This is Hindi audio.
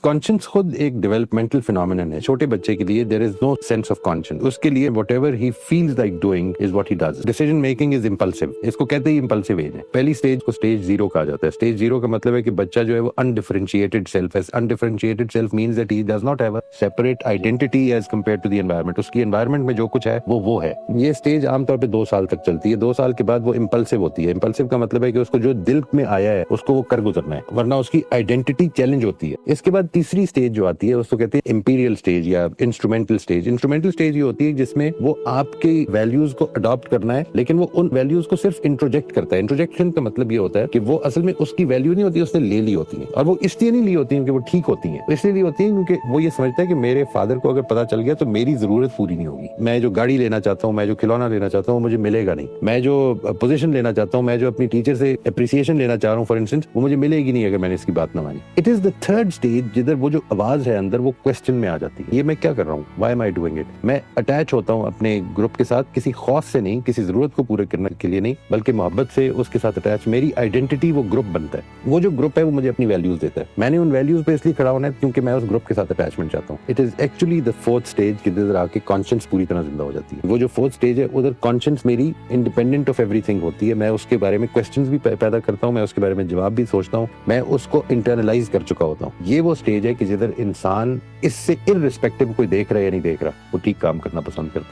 कॉन्शियस खुद एक डेवलपमेंटल फिनोमिनन है। छोटे बच्चे के लिए there is no sense of conscious. उसके लिए whatever he feels like doing is what he does. Decision making is impulsive. इसको कहते हैं इंपल्सिव एज है। पहली स्टेज को स्टेज 0 कहा जाता है। स्टेज 0 का मतलब है कि बच्चा जो है वो अनडिफरेंशिएटेड सेल्फ है। Undifferentiated self means that he does not have a separate identity as compared to the environment. उसकी एनवायरनमेंट में जो कुछ है वो है। ये स्टेज आमतौर पर 2 साल तक चलती है। 2 साल के बाद वो इंपल्सिव होती है। इंपल्सिव का मतलब है कि उसको जो दिल में आया है उसको वो कर गुजरना है, वरना उसकी आइडेंटिटी चैलेंज होती है। इसके बाद तीसरी स्टेज जो आती है उसको कहते हैं इंपीरियल स्टेज या इंस्ट्रूमेंटल स्टेज। इंस्ट्रूमेंटल स्टेज ये होती है जिसमें वो आपके वैल्यूज को अडॉप्ट करना है, लेकिन वो उन वैल्यूज को सिर्फ इंट्रोजेक्ट करता है। इंट्रोजेक्शन का मतलब ये होता है कि वो असल में उसकी वैल्यू नहीं होती, उसने ले ली होती है। और वो इसलिए नहीं ली होती है क्योंकि वो ठीक होती है, इसलिए ली होती है क्योंकि वो ये समझता है कि मेरे फादर को अगर पता चल गया तो मेरी जरूरत पूरी नहीं होगी। मैं जो गाड़ी लेना चाहता हूँ, मैं जो खिलौना लेना चाहता हूँ, मुझे मिलेगा नहीं। मैं जो पोजीशन लेना चाहता हूँ, मैं जो अपनी टीचर से अप्रिसिएशन लेना चाह रहा हूँ फॉर इंस्टेंस, वो मुझे मिलेगी नहीं अगर मैंने इसकी बात ना मानी। It is the third stage जिधर वो जो आवाज है अंदर वो क्वेश्चन में आ जाती है। ये मैं क्या कर रहा हूँ, why am I doing it. मैं अटैच होता हूँ अपने ग्रुप के साथ किसी खौफ से नहीं, किसी जरूरत को पूरे करने के लिए नहीं, बल्कि मोहब्बत से उसके साथ अटैच। मेरी आइडेंटिटी वो ग्रुप बनता है। वो जो ग्रुप है वो मुझे अपनी वैल्यूज देता है। मैंने उन वैल्यूज पे इसलिए खड़ा होना है क्योंकि मैं उस ग्रुप के साथ अटैचमेंट चाहता हूँ। It is actually the fourth stage जिधर आके कॉन्शियस पूरी तरह जिंदा हो जाती है। वो जो फोर्थ स्टेज है उधर कॉन्शियस मेरी इंडिपेंडेंट ऑफ एवरीथिंग होती है। मैं उसके बारे में क्वेश्चंस भी पैदा करता हूँ, मैं उसके बारे में जवाब भी सोचता हूँ, मैं उसको इंटरनलाइज कर चुका होता हूँ। ये वो स्टेज है कि जिधर इंसान इससे इररिस्पेक्टिव कोई देख रहा है या नहीं देख रहा, वो ठीक काम करना पसंद करता है।